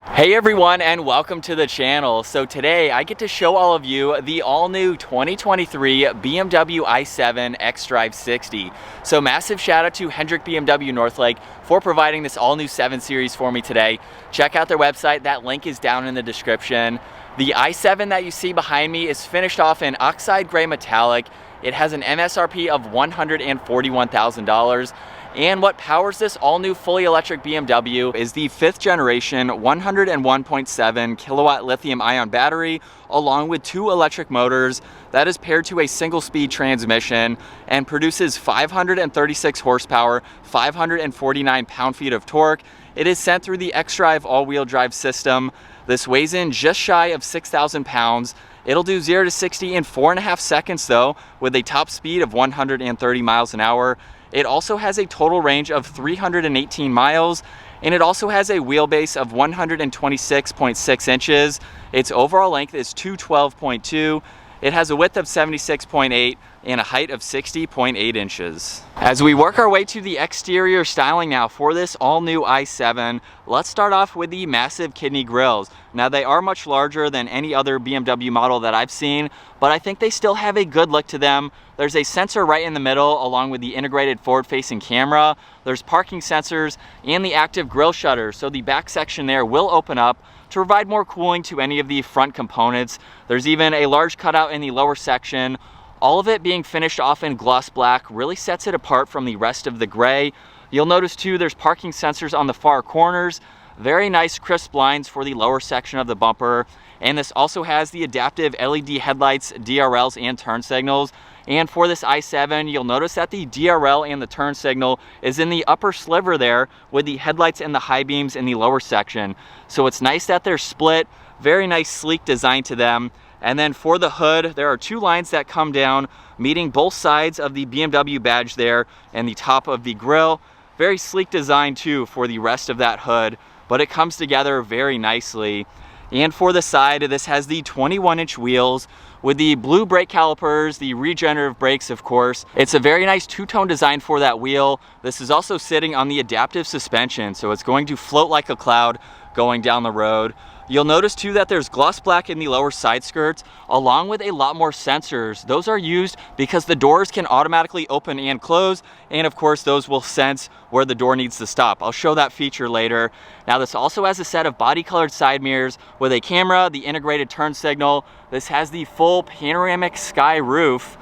Hey everyone, and welcome to the channel. So today I get to show all of you the all-new 2023 BMW i7 xDrive60. So massive shout out to Hendrick BMW Northlake for providing this all-new 7 Series for me today. Check out their website, that link is down in the description. The i7 that you see behind me is finished off in oxide gray metallic. It has an MSRP of $141,000. And what powers this all-new fully electric BMW is the 5th generation 101.7 kilowatt lithium-ion battery, along with 2 electric motors that is paired to a single-speed transmission and produces 536 horsepower, 549 pound-feet of torque. It is sent through the xDrive all-wheel drive system. This weighs in just shy of 6,000 pounds. It'll do 0 to 60 in 4.5 seconds though, with a top speed of 130 miles an hour. It also has a total range of 318 miles, and it also has a wheelbase of 126.6 inches. Its overall length is 212.2. It has a width of 76.8 and a height of 60.8 inches. As we work our way to the exterior styling now for this all-new i7, let's start off with the massive kidney grills. Now they are much larger than any other BMW model that I've seen, but I think they still have a good look to them. There's a sensor right in the middle along with the integrated forward-facing camera. There's parking sensors and the active grille shutter, so the back section there will open up to provide more cooling to any of the front components. There's even a large cutout in the lower section. All of it being finished off in gloss black really sets it apart from the rest of the gray. You'll notice too there's parking sensors on the far corners. Very nice crisp lines for the lower section of the bumper. And this also has the adaptive LED headlights, DRLs, and turn signals. And for this i7, you'll notice that the DRL and the turn signal is in the upper sliver there, with the headlights and the high beams in the lower section. So it's nice that they're split. Very nice sleek design to them. And then for the hood, there are 2 lines that come down, meeting both sides of the BMW badge there and the top of the grille. Very sleek design too for the rest of that hood, but it comes together very nicely. And for the side, this has the 21-inch wheels with the blue brake calipers, the regenerative brakes, of course. It's a very nice two-tone design for that wheel. This is also sitting on the adaptive suspension, so it's going to float like a cloud going down the road. You'll notice too that there's gloss black in the lower side skirts, along with a lot more sensors. Those are used because the doors can automatically open and close, and of course those will sense where the door needs to stop. I'll show that feature later. Now this also has a set of body colored side mirrors with a camera, the integrated turn signal. This has the full panoramic sky roof.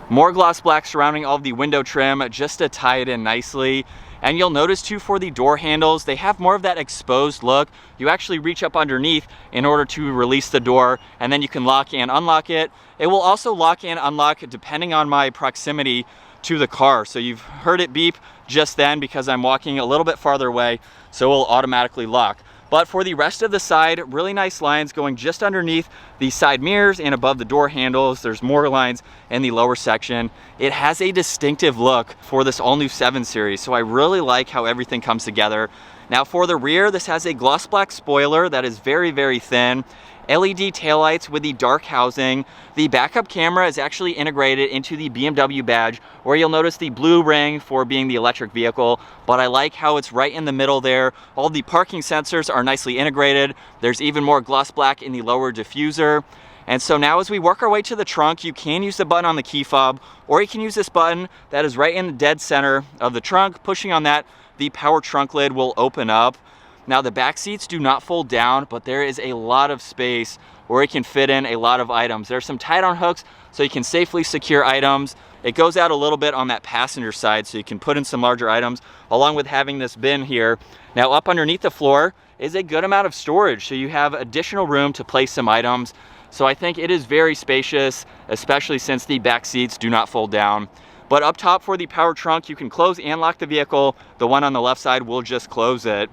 More gloss black surrounding all of the window trim just to tie it in nicely. And you'll notice too for the door handles, they have more of that exposed look. You actually reach up underneath in order to release the door, and then you can lock and unlock it. It will also lock and unlock depending on my proximity to the car. So you've heard it beep just then because I'm walking a little bit farther away, so it will automatically lock. But for the rest of the side, really nice lines going just underneath the side mirrors and above the door handles. There's more lines in the lower section. It has a distinctive look for this all-new 7 Series, so I really like how everything comes together. Now for the rear, this has a gloss black spoiler that is very, very thin. LED taillights with the dark housing. The backup camera is actually integrated into the BMW badge, where you'll notice the blue ring for being the electric vehicle, but I like how it's right in the middle there. All the parking sensors are nicely integrated. There's even more gloss black in the lower diffuser. And so now as we work our way to the trunk, you can use the button on the key fob, or you can use this button that is right in the dead center of the trunk. Pushing on that, the power trunk lid will open up. Now the back seats do not fold down, but there is a lot of space where it can fit in a lot of items. There's some tie-down hooks so you can safely secure items. It goes out a little bit on that passenger side so you can put in some larger items, along with having this bin here. Now up underneath the floor is a good amount of storage, so you have additional room to place some items. So I think it is very spacious, especially since the back seats do not fold down. But up top for the power trunk, you can close and lock the vehicle. The one on the left side will just close it.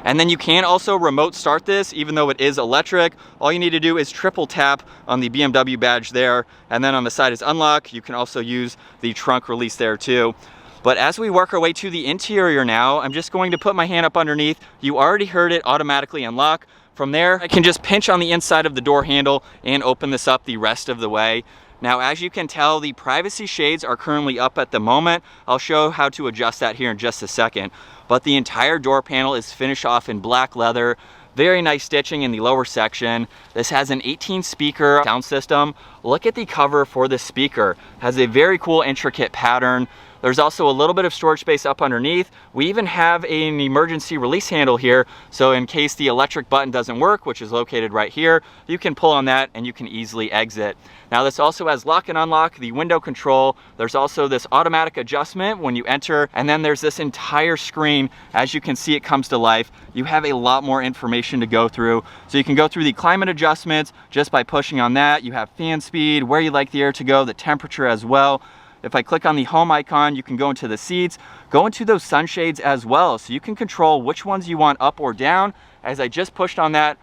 And then you can also remote start this, even though it is electric. All you need to do is triple tap on the BMW badge there, and then on the side is unlock. You can also use the trunk release there too. But as we work our way to the interior now, I'm just going to put my hand up underneath. You already heard it automatically unlock. From there, I can just pinch on the inside of the door handle and open this up the rest of the way. Now, as you can tell, the privacy shades are currently up at the moment. I'll show how to adjust that here in just a second. But the entire door panel is finished off in black leather. Very nice stitching in the lower section. This has an 18 speaker sound system. Look at the cover for this speaker. Has a very cool intricate pattern. There's also a little bit of storage space up underneath. We even have an emergency release handle here, so in case the electric button doesn't work, which is located right here, you can pull on that and you can easily exit. Now this also has lock and unlock, the window control. There's also this automatic adjustment when you enter, and then there's this entire screen. As you can see, it comes to life. You have a lot more information to go through. So you can go through the climate adjustments just by pushing on that. You have fan speed, where you like the air to go, the temperature as well. If I click on the home icon, you can go into the seats, go into those sunshades as well. So you can control which ones you want up or down. As I just pushed on that,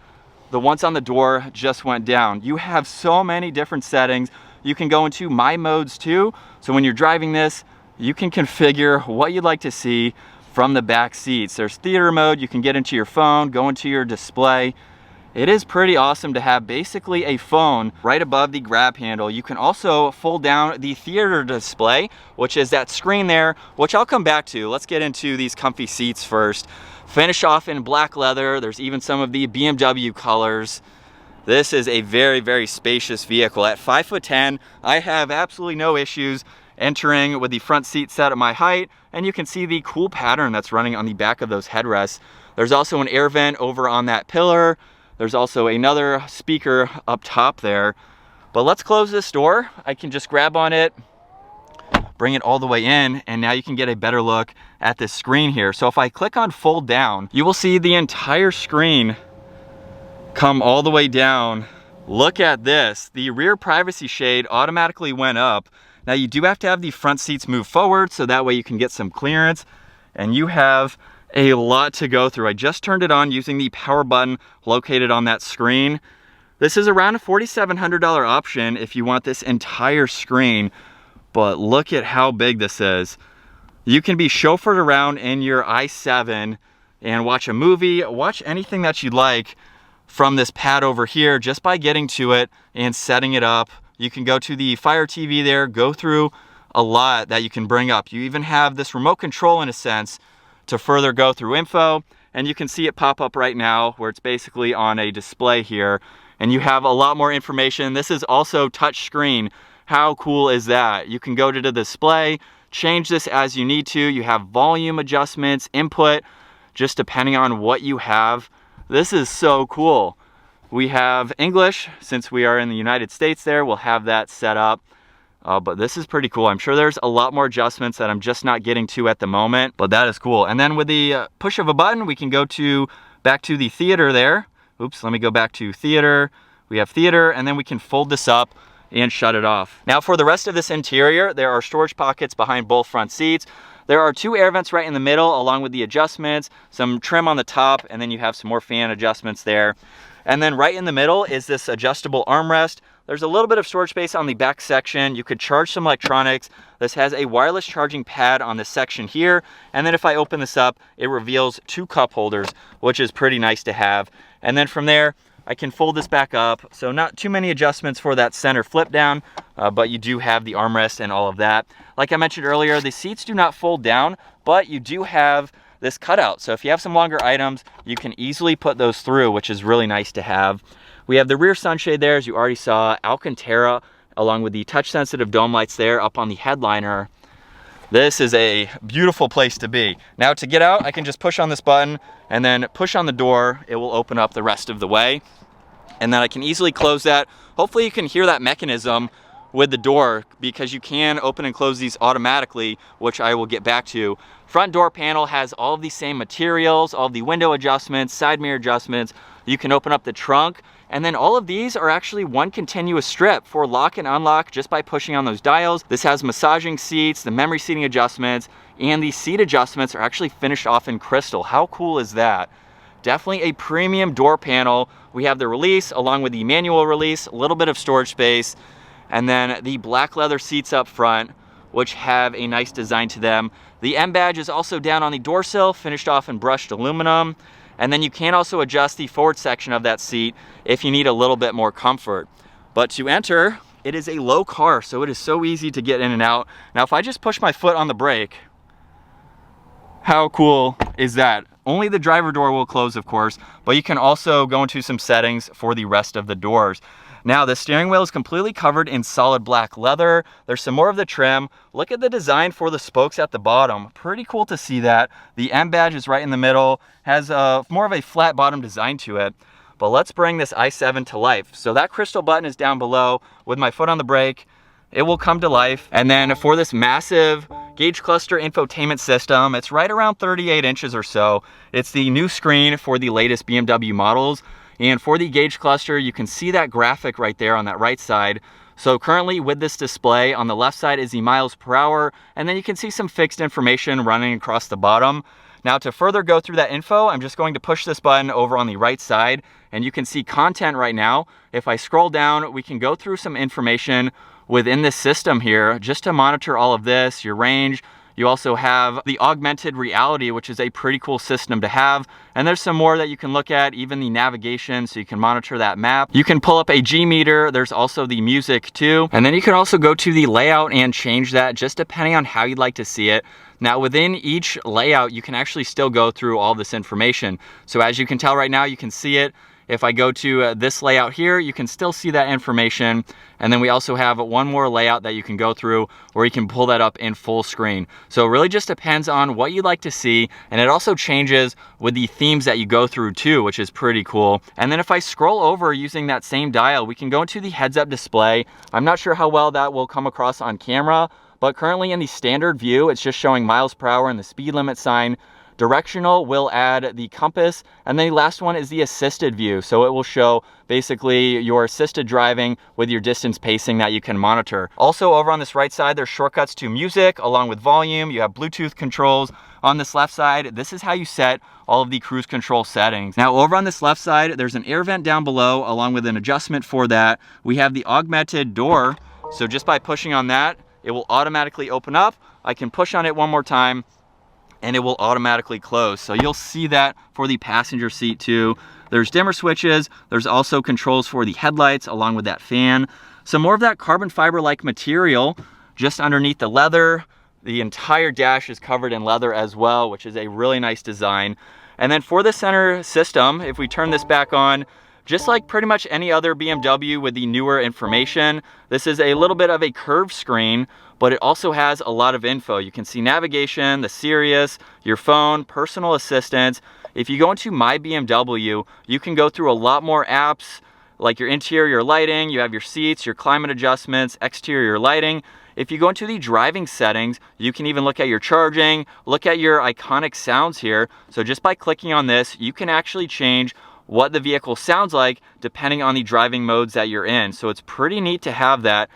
the ones on the door just went down. You have so many different settings. You can go into my modes too. So when you're driving this, you can configure what you'd like to see from the back seats. There's theater mode. You can get into your phone, go into your display. It is pretty awesome to have basically a phone right above the grab handle. You can also fold down the theater display, which is that screen there, which I'll come back to. Let's get into these comfy seats first. Finish off in black leather. There's even some of the BMW colors. This is a very, very spacious vehicle. At 5'10", I have absolutely no issues entering with the front seat set at my height, and you can see the cool pattern that's running on the back of those headrests. There's also an air vent over on that pillar. There's also another speaker up top there. But let's close this door. I can just grab on it, bring it all the way in, and now you can get a better look at this screen here. So if I click on fold down, you will see the entire screen come all the way down. Look at this. The rear privacy shade automatically went up. Now you do have to have the front seats move forward so that way you can get some clearance, and you have a lot to go through. I just turned it on using the power button located on that screen. This is around a $4,700 option if you want this entire screen, but look at how big this is. You can be chauffeured around in your i7 and watch a movie, watch anything that you'd like from this pad over here just by getting to it and setting it up. You can go to the Fire TV there, go through a lot that you can bring up. You even have this remote control in a sense to further go through info, and you can see it pop up right now where it's basically on a display here, and you have a lot more information. This is also touch screen. How cool is that? You can go to the display, change this as you need to. You have volume adjustments, input, just depending on what you have. This is so cool. We have English, since we are in the United States there, we'll have that set up. But this is pretty cool. I'm sure there's a lot more adjustments that I'm just not getting to at the moment, but that is cool. And then with the push of a button, we can go back to the theater there. Oops, let me go back to theater. We have theater, and then we can fold this up and shut it off. Now for the rest of this interior, there are storage pockets behind both front seats. There are 2 air vents right in the middle, along with the adjustments, some trim on the top, and then you have some more fan adjustments there. And then right in the middle is this adjustable armrest. There's a little bit of storage space on the back section. You could charge some electronics. This has a wireless charging pad on this section here. And then if I open this up, it reveals 2 cup holders, which is pretty nice to have. And then from there, I can fold this back up. So not too many adjustments for that center flip down, but you do have the armrest and all of that. Like I mentioned earlier, the seats do not fold down, but you do have this cutout. So if you have some longer items, you can easily put those through, which is really nice to have. We have the rear sunshade there, as you already saw, Alcantara, along with the touch sensitive dome lights there up on the headliner. This is a beautiful place to be. Now to get out, I can just push on this button and then push on the door. It will open up the rest of the way. And then I can easily close that. Hopefully you can hear that mechanism with the door, because you can open and close these automatically, which I will get back to. Front door panel has all of the same materials, all of the window adjustments, side mirror adjustments. You can open up the trunk, and then all of these are actually one continuous strip for lock and unlock just by pushing on those dials. This has massaging seats, the memory seating adjustments, and the seat adjustments are actually finished off in crystal. How cool is that? Definitely a premium door panel. We have the release along with the manual release, a little bit of storage space, and then the black leather seats up front, which have a nice design to them. The M badge is also down on the door sill, finished off in brushed aluminum. And then you can also adjust the forward section of that seat if you need a little bit more comfort. But to enter, it is a low car, so it is so easy to get in and out. Now, if I just push my foot on the brake, how cool is that? Only the driver door will close, of course, but you can also go into some settings for the rest of the doors. Now, the steering wheel is completely covered in solid black leather. There's some more of the trim. Look at the design for the spokes at the bottom. Pretty cool to see that. The M badge is right in the middle, has more of a flat bottom design to it. But let's bring this i7 to life. So that crystal button is down below. With my foot on the brake, it will come to life. And then for this massive gauge cluster infotainment system, it's right around 38 inches or so. It's the new screen for the latest BMW models. And for the gauge cluster, you can see that graphic right there on that right side. So currently with this display, on the left side is the miles per hour, and then you can see some fixed information running across the bottom. Now, to further go through that info, I'm just going to push this button over on the right side, and you can see content right now. If I scroll down, we can go through some information within this system here, just to monitor all of this, your range. You also have the augmented reality, which is a pretty cool system to have. And there's some more that you can look at, even the navigation, so you can monitor that map. You can pull up a G meter. There's also the music too. And then you can also go to the layout and change that just depending on how you'd like to see it. Now, within each layout, you can actually still go through all this information. So as you can tell right now, you can see it. If I go to this layout here, you can still see that information. And then we also have one more layout that you can go through where you can pull that up in full screen. So it really just depends on what you'd like to see. And it also changes with the themes that you go through too, which is pretty cool. And then if I scroll over using that same dial, we can go into the heads-up display. I'm not sure how well that will come across on camera, but currently in the standard view, it's just showing miles per hour and the speed limit sign. Directional will add the compass, and then the last one is the assisted view. So it will show basically your assisted driving with your distance pacing that you can monitor. Also over on this right side, there's shortcuts to music along with volume. You have Bluetooth controls. On this left side, this is how you set all of the cruise control settings. Now over on this left side, there's an air vent down below along with an adjustment for that. We have the augmented door. So just by pushing on that, it will automatically open up. I can push on it one more time and it will automatically close. So you'll see that for the passenger seat too. There's dimmer switches. There's also controls for the headlights along with that fan. Some more of that carbon fiber-like material just underneath the leather. The entire dash is covered in leather as well, which is a really nice design. And then for the center system, if we turn this back on, just like pretty much any other BMW with the newer information, this is a little bit of a curved screen, but it also has a lot of info. You can see navigation, the Sirius, your phone, personal assistance. If you go into My BMW, you can go through a lot more apps, like your interior lighting, you have your seats, your climate adjustments, exterior lighting. If you go into the driving settings, you can even look at your charging, look at your iconic sounds here. So just by clicking on this, you can actually change what the vehicle sounds like depending on the driving modes that you're in. So it's pretty neat to have that.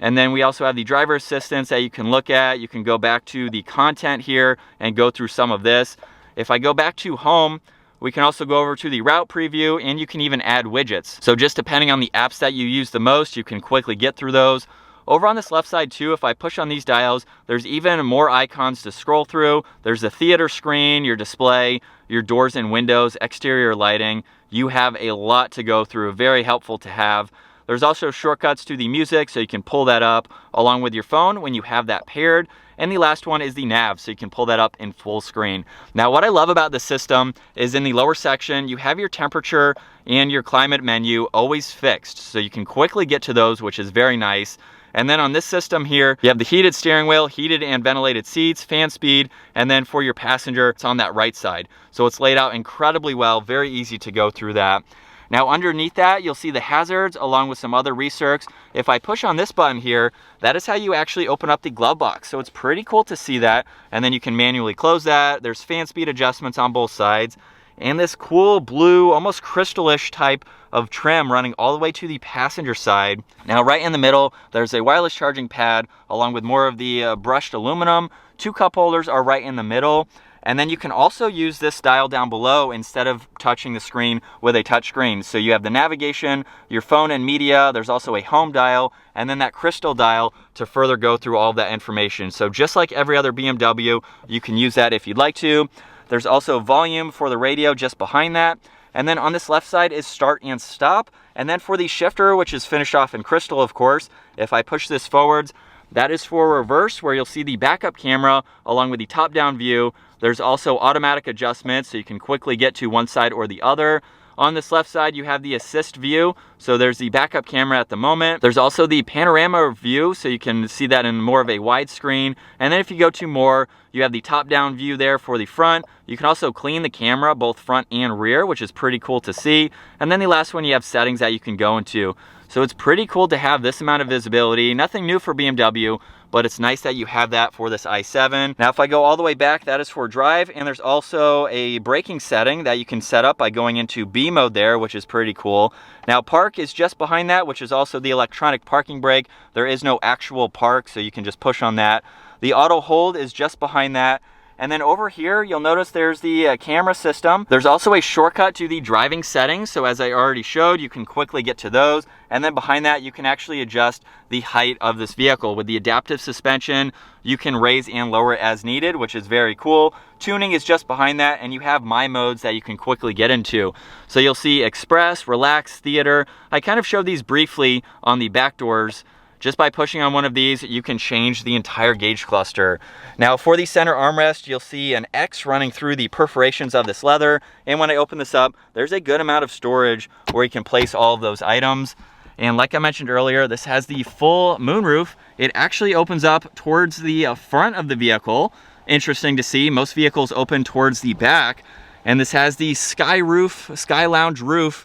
And then we also have the driver assistance that you can look at. You can go back to the content here and go through some of this. If I go back to home, we can also go over to the route preview, and you can even add widgets. So just depending on the apps that you use the most, you can quickly get through those. Over on this left side too, if I push on these dials, there's even more icons to scroll through. There's the theater screen, your display, your doors and windows, exterior lighting. You have a lot to go through, very helpful to have. There's also shortcuts to the music, so you can pull that up along with your phone when you have that paired. And the last one is the nav, so you can pull that up in full screen. Now, what I love about the system is in the lower section, you have your temperature and your climate menu always fixed, so you can quickly get to those, which is very nice. And then on this system here, you have the heated steering wheel, heated and ventilated seats, fan speed, and then for your passenger, it's on that right side. So it's laid out incredibly well, very easy to go through that. Now underneath that, you'll see the hazards along with some other research. If I push on this button here, that is how you actually open up the glove box. So it's pretty cool to see that. And then you can manually close that. There's fan speed adjustments on both sides. And this cool blue, almost crystal-ish type of trim running all the way to the passenger side. Now right in the middle, there's a wireless charging pad along with more of the brushed aluminum. 2 cup holders are right in the middle. And then you can also use this dial down below instead of touching the screen with a touch screen. So you have the navigation, your phone and media, there's also a home dial, and then that crystal dial to further go through all of that information. So just like every other BMW, you can use that if you'd like to. There's also volume for the radio just behind that. And then on this left side is start and stop. And then for the shifter, which is finished off in crystal, of course, if I push this forwards, that is for reverse, where you'll see the backup camera along with the top-down view. There's also automatic adjustments, so you can quickly get to one side or the other. On this left side, you have the assist view. So there's the backup camera at the moment. There's also the panorama view, so you can see that in more of a wide screen. And then if you go to more, you have the top-down view there for the front. You can also clean the camera, both front and rear, which is pretty cool to see. And then the last one, you have settings that you can go into. So it's pretty cool to have this amount of visibility. Nothing new for BMW, but it's nice that you have that for this i7. Now, if I go all the way back, that is for drive, and there's also a braking setting that you can set up by going into B mode there, which is pretty cool. Now, park is just behind that, which is also the electronic parking brake. There is no actual park, so you can just push on that. The auto hold is just behind that. And then over here, you'll notice there's the camera system. There's also a shortcut to the driving settings. So as I already showed, you can quickly get to those. And then behind that, you can actually adjust the height of this vehicle. With the adaptive suspension, you can raise and lower it as needed, which is very cool. Tuning is just behind that, and you have my modes that you can quickly get into. So you'll see Express, Relax, Theater. I kind of showed these briefly on the back doors. Just by pushing on one of these, you can change the entire gauge cluster. Now for the center armrest, you'll see an X running through the perforations of this leather. And when I open this up, there's a good amount of storage where you can place all of those items. And like I mentioned earlier, this has the full moonroof. It actually opens up towards the front of the vehicle. Interesting to see, most vehicles open towards the back. And this has the sky roof, sky lounge roof.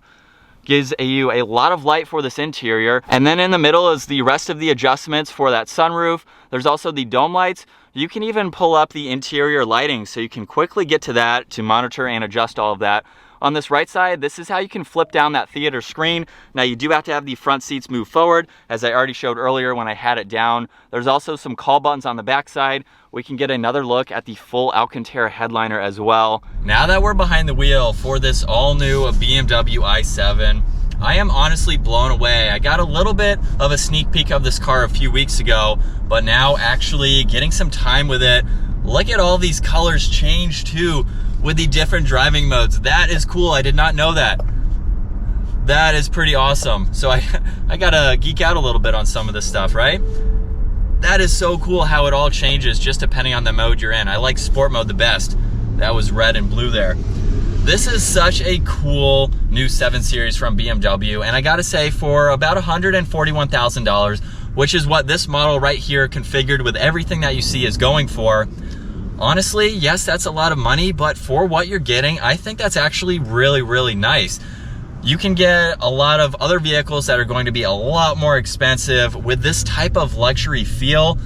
Gives you a lot of light for this interior. And then in the middle is the rest of the adjustments for that sunroof. There's also the dome lights. You can even pull up the interior lighting, so you can quickly get to that to monitor and adjust all of that. On this right side, this is how you can flip down that theater screen. Now you do have to have the front seats move forward, as I already showed earlier when I had it down. There's also some call buttons on the back side. We can get another look at the full Alcantara headliner as well. Now that we're behind the wheel for this all new BMW i7, I am honestly blown away. I got a little bit of a sneak peek of this car a few weeks ago, but now actually getting some time with it, look at all these colors change too with the different driving modes. That is cool. I did not know that. That is pretty awesome. So I gotta geek out a little bit on some of this stuff, right? That is so cool how it all changes just depending on the mode you're in. I like sport mode the best. That was red and blue there. This is such a cool new 7 Series from BMW, and I gotta say, for about $141,000, which is what this model right here configured with everything that you see is going for, honestly, yes, that's a lot of money, but for what you're getting, I think that's actually really, really nice. You can get a lot of other vehicles that are going to be a lot more expensive with this type of luxury feel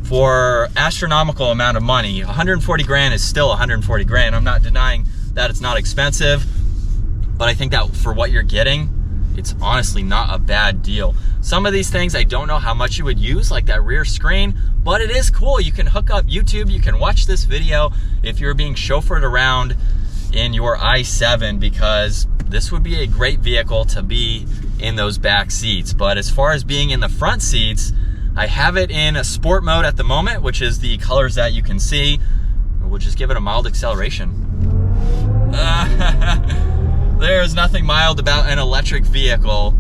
for astronomical amount of money. 140 grand is still 140 grand. I'm not denying that it's not expensive, but I think that for what you're getting, it's honestly not a bad deal. Some of these things I don't know how much you would use, like that rear screen, but it is cool. You can hook up YouTube, you can watch this video if you're being chauffeured around in your i7, because this would be a great vehicle to be in those back seats. But as far as being in the front seats, I have it in a sport mode at the moment, which is the colors that you can see. We'll just give it a mild acceleration. There's nothing mild about an electric vehicle,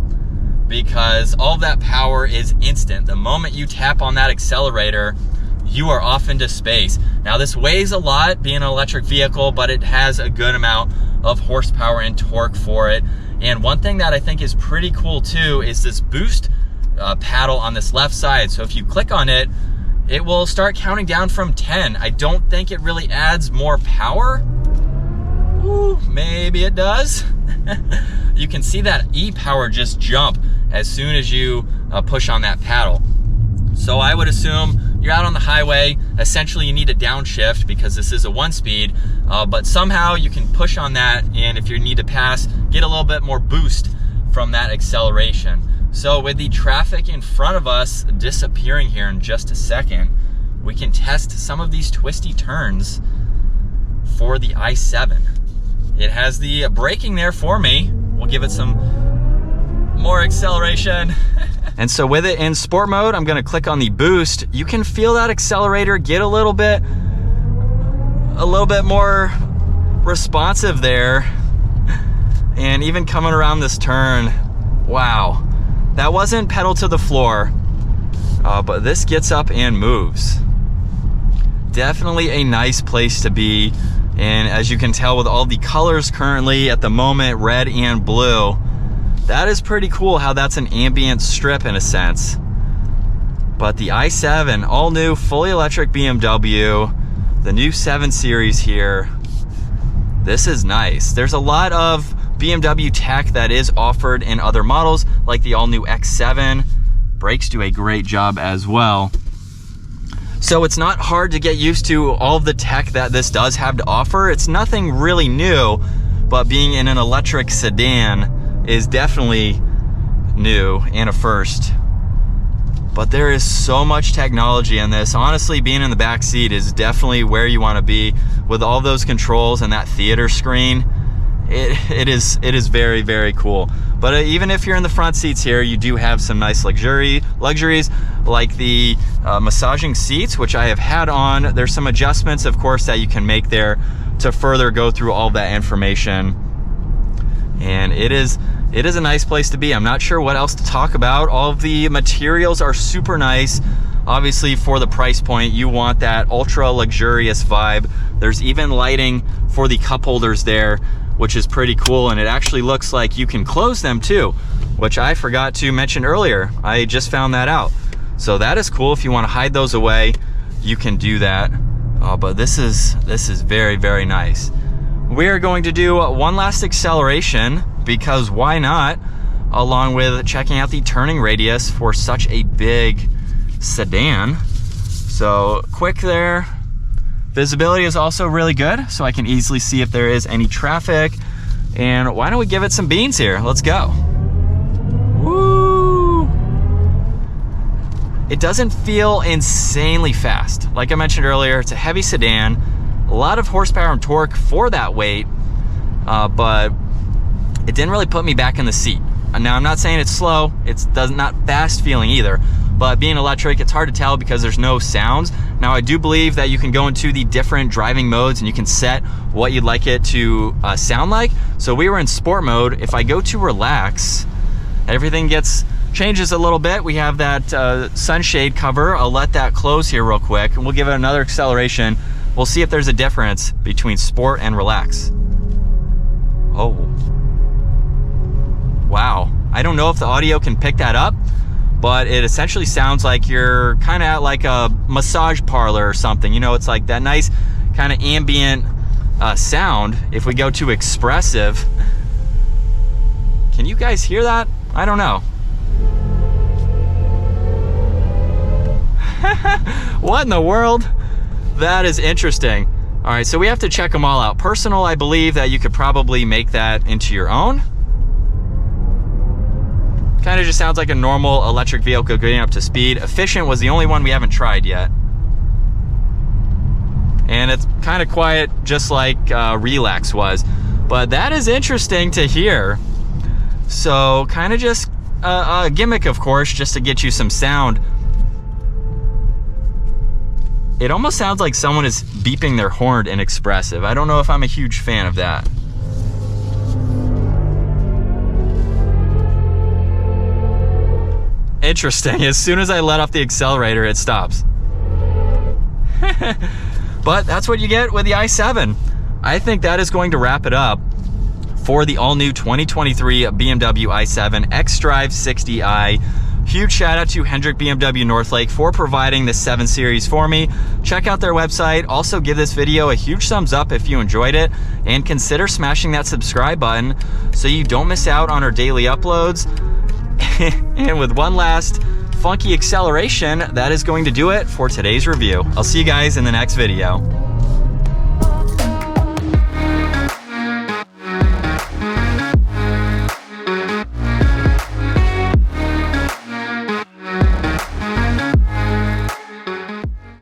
because all of that power is instant. The moment you tap on that accelerator, you are off into space. Now this weighs a lot being an electric vehicle, but it has a good amount of horsepower and torque for it. And one thing that I think is pretty cool too is this boost paddle on this left side. So if you click on it, it will start counting down from 10. I don't think it really adds more power. Ooh, maybe it does. You can see that e-power just jump as soon as you push on that paddle. So I would assume you're out on the highway, essentially you need a downshift because this is a 1-speed, but somehow you can push on that, and if you need to pass, get a little bit more boost from that acceleration. So with the traffic in front of us disappearing here in just a second, we can test some of these twisty turns for the i7. It has the braking there for me. We'll give it some more acceleration. And so with it in sport mode, I'm gonna click on the boost. You can feel that accelerator get a little bit more responsive there. And even coming around this turn, wow. That wasn't pedal to the floor, but this gets up and moves. definitely a nice place to be. And as you can tell with all the colors currently at the moment, red and blue, that is pretty cool how that's an ambient strip in a sense. But the i7, all new, fully electric BMW, the new 7 Series here, this is nice. There's a lot of BMW tech that is offered in other models, like the all new X7. Brakes do a great job as well. So it's not hard to get used to all of the tech that this does have to offer. It's nothing really new, but being in an electric sedan is definitely new and a first. But there is so much technology in this. Honestly, being in the back seat is definitely where you want to be with all those controls and that theater screen. It is very, very cool. But even if you're in the front seats here, you do have some nice luxuries like the massaging seats, which I have had on. There's some adjustments, of course, that you can make there to further go through all that information. And it is a nice place to be. I'm not sure what else to talk about. All of the materials are super nice. Obviously, for the price point, you want that ultra luxurious vibe. There's even lighting for the cup holders there, which is pretty cool. And it actually looks like you can close them too, which I forgot to mention earlier. I just found that out. So that is cool. If you want to hide those away, you can do that. But this is very, very nice. We are going to do one last acceleration, because why not, along with checking out the turning radius for such a big sedan. So quick there. Visibility is also really good, so I can easily see if there is any traffic. And why don't we give it some beans here? Let's go. Woo! It doesn't feel insanely fast. Like I mentioned earlier, it's a heavy sedan, a lot of horsepower and torque for that weight, but it didn't really put me back in the seat. Now, I'm not saying it's slow, it's not fast feeling either, but being electric, it's hard to tell because there's no sounds. Now, I do believe that you can go into the different driving modes and you can set what you'd like it to sound like. So we were in sport mode. If I go to relax, everything changes a little bit. We have that sunshade cover. I'll let that close here real quick, and we'll give it another acceleration. We'll see if there's a difference between sport and relax. Oh. Wow. I don't know if the audio can pick that up, but it essentially sounds like you're kind of at like a massage parlor or something. You know, it's like that nice kind of ambient sound. If we go to expressive, can you guys hear that? I don't know. What in the world? That is interesting. All right, so we have to check them all out. Personal, I believe that you could probably make that into your own. Kind of just sounds like a normal electric vehicle getting up to speed. Efficient was the only one we haven't tried yet. And it's kind of quiet, just like Relax was. But that is interesting to hear. So kind of just a gimmick, of course, just to get you some sound. It almost sounds like someone is beeping their horn in expressive. I don't know if I'm a huge fan of that. Interesting. As soon as I let off the accelerator, it stops. But that's what you get with the i7. I think that is going to wrap it up for the all-new 2023 BMW i7 xDrive60i. Huge shout out to Hendrick BMW Northlake for providing the 7 Series for me. Check out their website. Also give this video a huge thumbs up if you enjoyed it, and consider smashing that subscribe button so you don't miss out on our daily uploads. And with one last funky acceleration, that is going to do it for today's review. I'll see you guys in the next video.